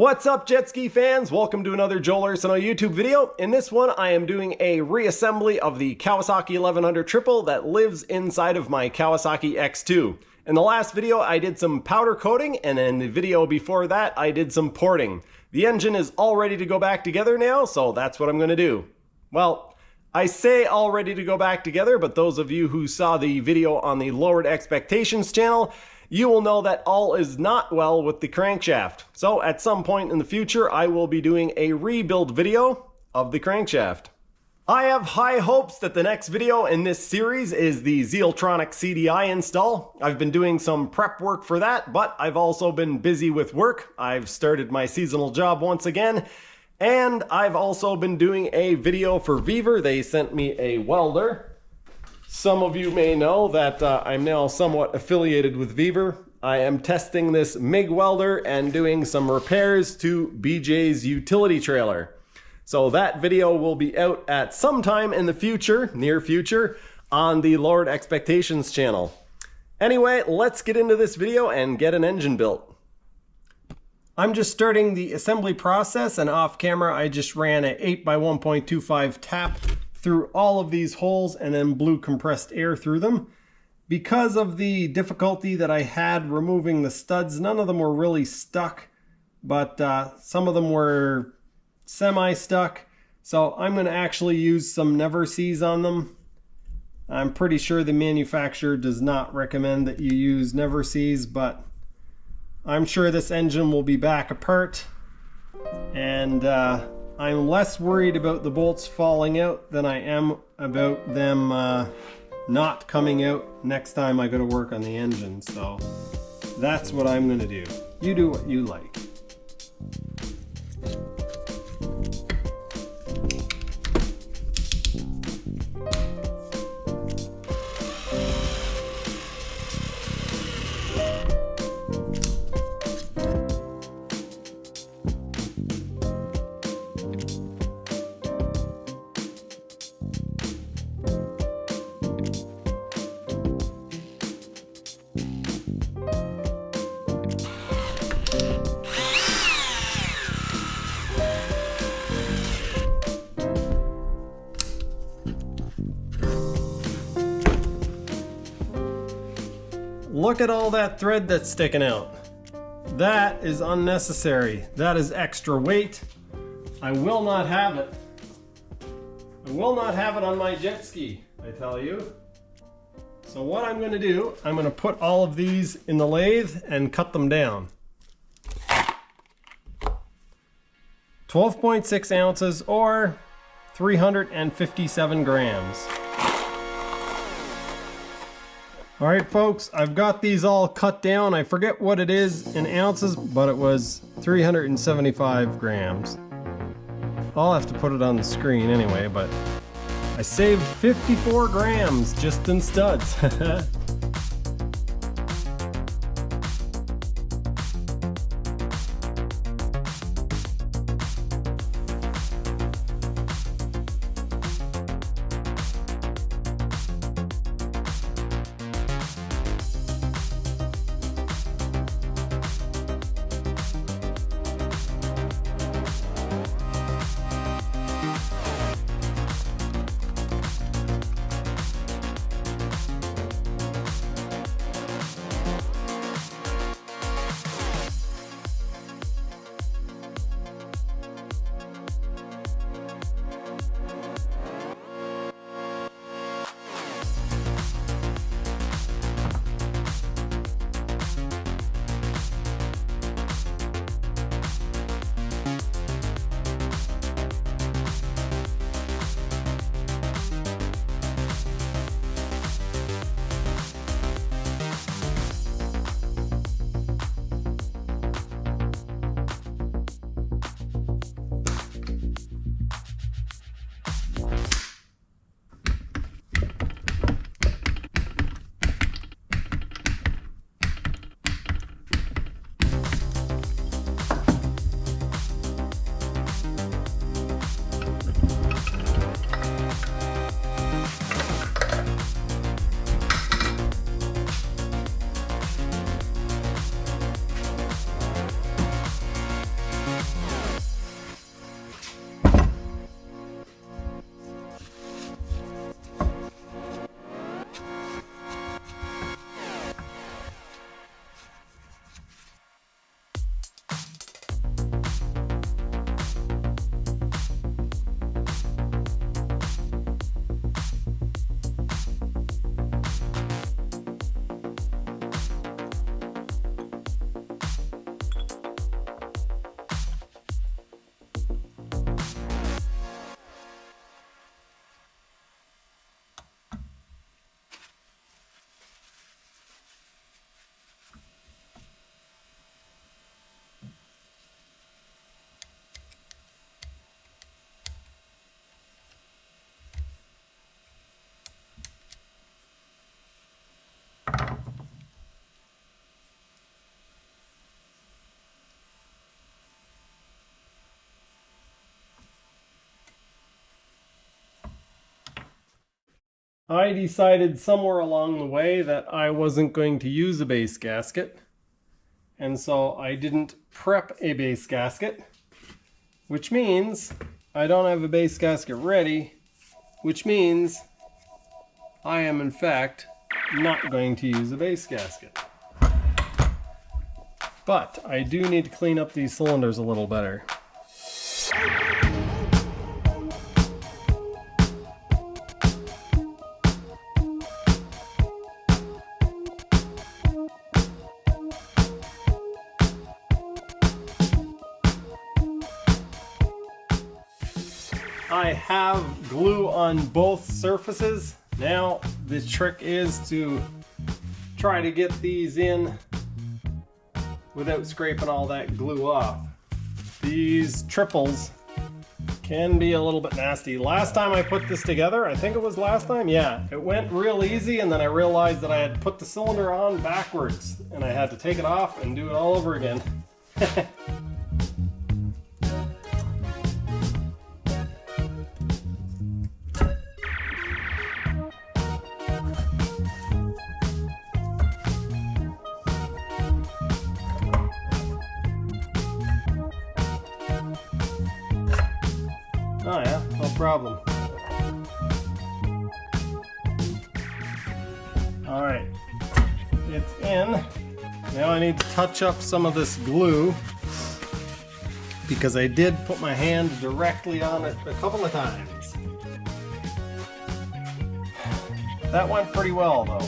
What's up, jet ski fans? Welcome to another Joel Arsenault YouTube video. In this one, I am doing a reassembly of the Kawasaki 1100 Triple that lives inside of my Kawasaki X2. In the last video, I did some powder coating, and in the video before that, I did some porting. The engine is all ready to go back together now, so that's what I'm going to do. Well, I say all ready to go back together, but those of you who saw the video on the Lowered Expectations channel, you will know that all is not well with the crankshaft. So at some point in the future, I will be doing a rebuild video of the crankshaft. I have high hopes that the next video in this series is the Zealtronic CDI install. I've been doing some prep work for that, but I've also been busy with work. I've started my seasonal job once again, and I've also been doing a video for Weaver. They sent me a welder. Some of you may know that I'm now somewhat affiliated with Weaver. I am testing this MIG welder and doing some repairs to BJ's utility trailer. So that video will be out at some time in the future, near future, on the Lowered Expectations channel. Anyway, let's get into this video and get an engine built. I'm just starting the assembly process, and off camera I just ran an 8x1.25 tap through all of these holes and then blew compressed air through them. Because of the difficulty that I had removing the studs, none of them were really stuck, but some of them were semi-stuck. So I'm going to actually use some Never Seez on them. I'm pretty sure the manufacturer does not recommend that you use Never Seez, but I'm sure this engine will be back apart, and I'm less worried about the bolts falling out than I am about them not coming out next time I go to work on the engine. So that's what I'm going to do. You do what you like. Look at all that thread that's sticking out. That is unnecessary. That is extra weight. I will not have it. I will not have it on my jet ski, I tell you. So what I'm going to do, I'm going to put all of these in the lathe and cut them down. 12.6 ounces or 357 grams. All right, folks, I've got these all cut down. I forget what it is in ounces, but it was 375 grams. I'll have to put it on the screen anyway, but I saved 54 grams just in studs. I decided somewhere along the way that I wasn't going to use a base gasket, and so I didn't prep a base gasket, which means I don't have a base gasket ready, which means I am in fact not going to use a base gasket. But I do need to clean up these cylinders a little better. I have glue on both surfaces. Now the trick is to try to get these in without scraping all that glue off. These triples can be a little bit nasty. Last time I put this together, I think it was last time, yeah, it went real easy, and then I realized that I had put the cylinder on backwards and I had to take it off and do it all over again. Oh yeah, no problem. Alright, it's in. Now I need to touch up some of this glue because I did put my hand directly on it a couple of times. That went pretty well though.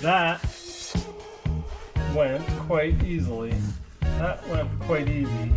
That went quite easily. That went quite easy.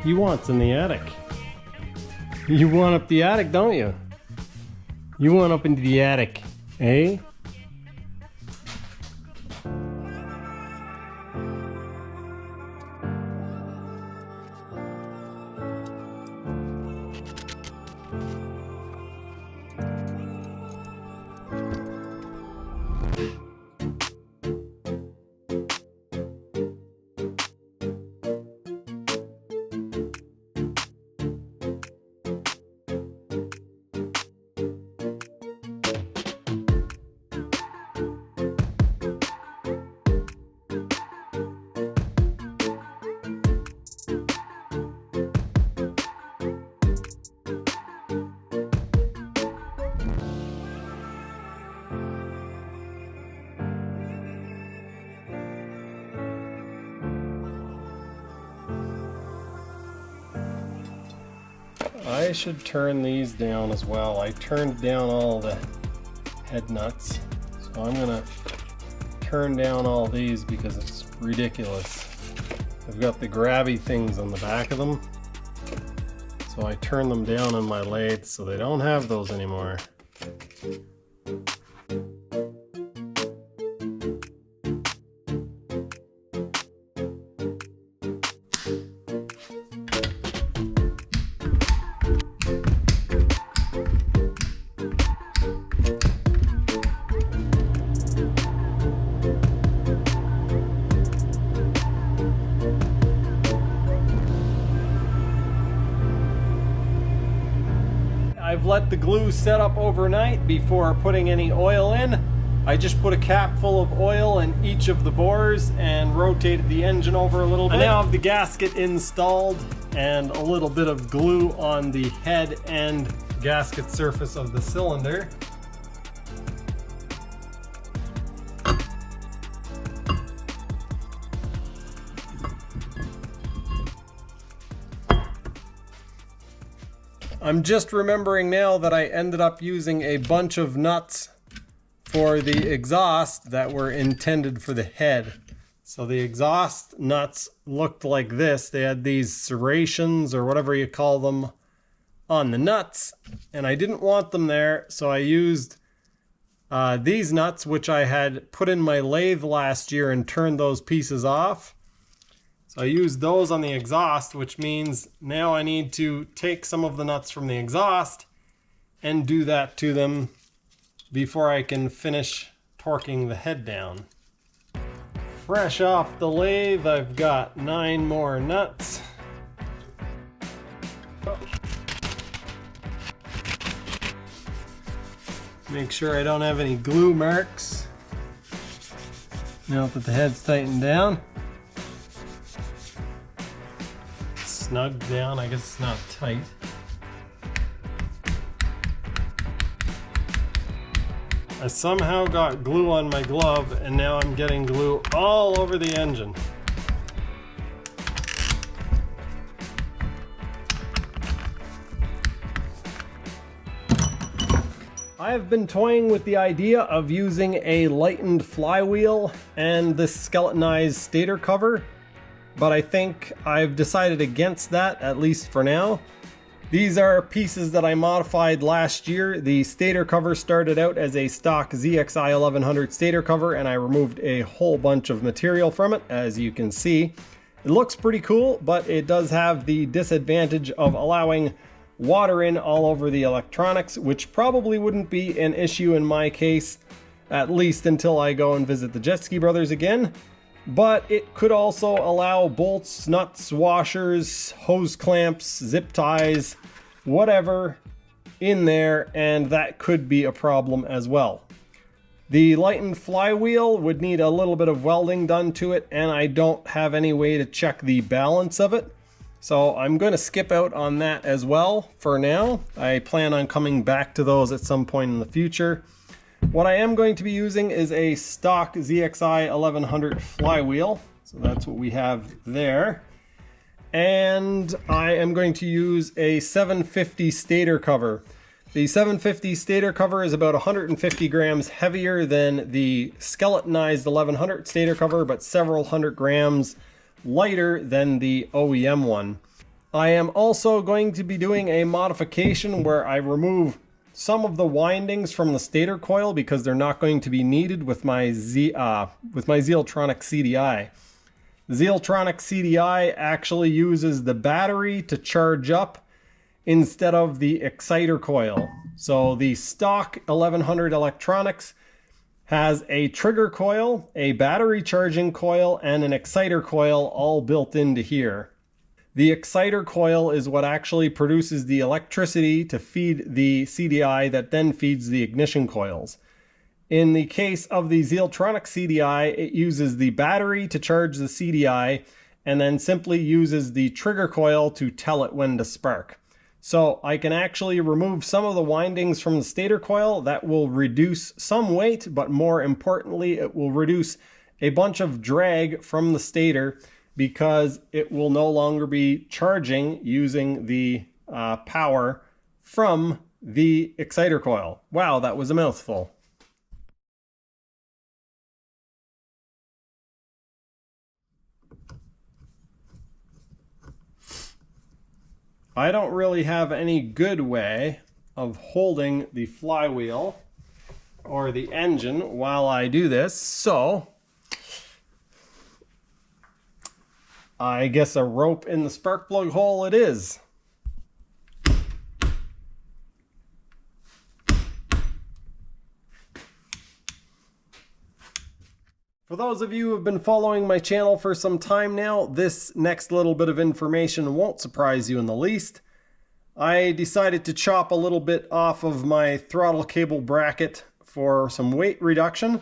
You want what's in the attic? You want up the attic, don't you? You want up into the attic, eh? I should turn these down as well. I turned down all the head nuts, so I'm gonna turn down all these because it's ridiculous. I've got the grabby things on the back of them, so I turn them down on my lathe so they don't have those anymore. I've let the glue set up overnight before putting any oil in, I just put a cap full of oil in each of the bores and rotated the engine over a little bit. I now have the gasket installed and a little bit of glue on the head and gasket surface of the cylinder. I'm just remembering now that I ended up using a bunch of nuts for the exhaust that were intended for the head. So the exhaust nuts looked like this. They had these serrations or whatever you call them on the nuts, and I didn't want them there, so I used these nuts, which I had put in my lathe last year and turned those pieces off. So I used those on the exhaust, which means now I need to take some of the nuts from the exhaust and do that to them before I can finish torquing the head down. Fresh off the lathe, I've got 9 more nuts. Make sure I don't have any glue marks. Now that the head's tightened down. Snug down, I guess it's not tight. I somehow got glue on my glove and now I'm getting glue all over the engine. I have been toying with the idea of using a lightened flywheel and this skeletonized stator cover, but I think I've decided against that, at least for now. These are pieces that I modified last year. The stator cover started out as a stock ZXI 1100 stator cover, and I removed a whole bunch of material from it, as you can see. It looks pretty cool, but it does have the disadvantage of allowing water in all over the electronics, which probably wouldn't be an issue in my case, at least until I go and visit the Jet Ski Brothers again. But it could also allow bolts, nuts, washers, hose clamps, zip ties, whatever in there, and that could be a problem as well. The lightened flywheel would need a little bit of welding done to it, and I don't have any way to check the balance of it. So I'm going to skip out on that as well for now. I plan on coming back to those at some point in the future. What I am going to be using is a stock ZXI 1100 flywheel. So that's what we have there. And I am going to use a 750 stator cover. The 750 stator cover is about 150 grams heavier than the skeletonized 1100 stator cover, but several hundred grams lighter than the OEM one. I am also going to be doing a modification where I remove some of the windings from the stator coil because they're not going to be needed with my Zealtronic CDI. The Zealtronic CDI actually uses the battery to charge up instead of the exciter coil. So the stock 1100 electronics has a trigger coil, a battery charging coil, and an exciter coil all built into here. The exciter coil is what actually produces the electricity to feed the CDI that then feeds the ignition coils. In the case of the Zealtronic CDI, it uses the battery to charge the CDI and then simply uses the trigger coil to tell it when to spark. So I can actually remove some of the windings from the stator coil. That will reduce some weight, but more importantly, it will reduce a bunch of drag from the stator because it will no longer be charging using the power from the exciter coil. Wow, that was a mouthful. I don't really have any good way of holding the flywheel or the engine while I do this, so I guess a rope in the spark plug hole it is. For those of you who have been following my channel for some time now, this next little bit of information won't surprise you in the least. I decided to chop a little bit off of my throttle cable bracket for some weight reduction.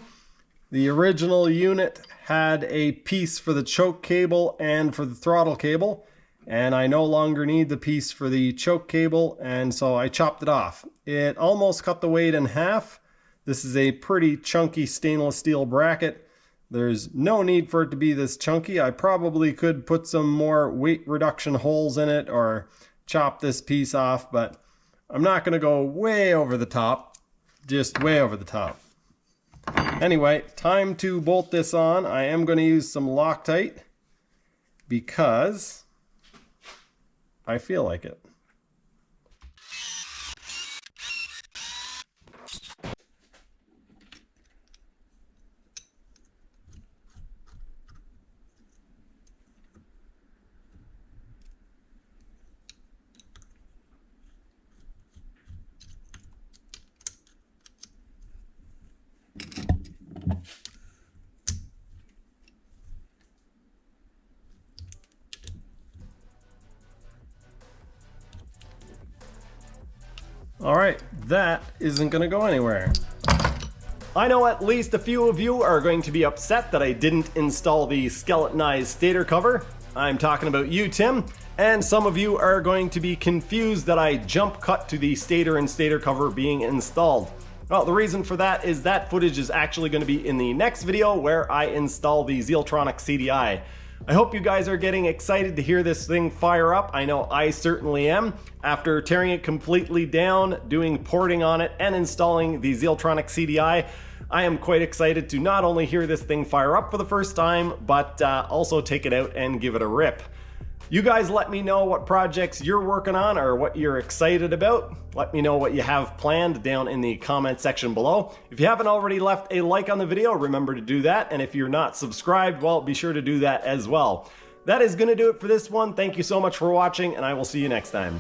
The original unit had a piece for the choke cable and for the throttle cable, and I no longer need the piece for the choke cable, and so I chopped it off. It almost cut the weight in half. This is a pretty chunky stainless steel bracket. There's no need for it to be this chunky. I probably could put some more weight reduction holes in it or chop this piece off, but I'm not going to go way over the top, just way over the top. Anyway, time to bolt this on. I am going to use some Loctite because I feel like it. All right, that isn't going to go anywhere. I know at least a few of you are going to be upset that I didn't install the skeletonized stator cover. I'm talking about you, Tim, and some of you are going to be confused that I jump cut to the stator and stator cover being installed. Well, the reason for that is that footage is actually going to be in the next video where I install the Zealtronic CDI. I hope you guys are getting excited to hear this thing fire up. I know I certainly am. After tearing it completely down, doing porting on it, and installing the Zealtronic CDI, I am quite excited to not only hear this thing fire up for the first time, but also take it out and give it a rip. You guys let me know what projects you're working on or what you're excited about. Let me know what you have planned down in the comment section below. If you haven't already left a like on the video, remember to do that. And if you're not subscribed, well, be sure to do that as well. That is going to do it for this one. Thank you so much for watching, and I will see you next time.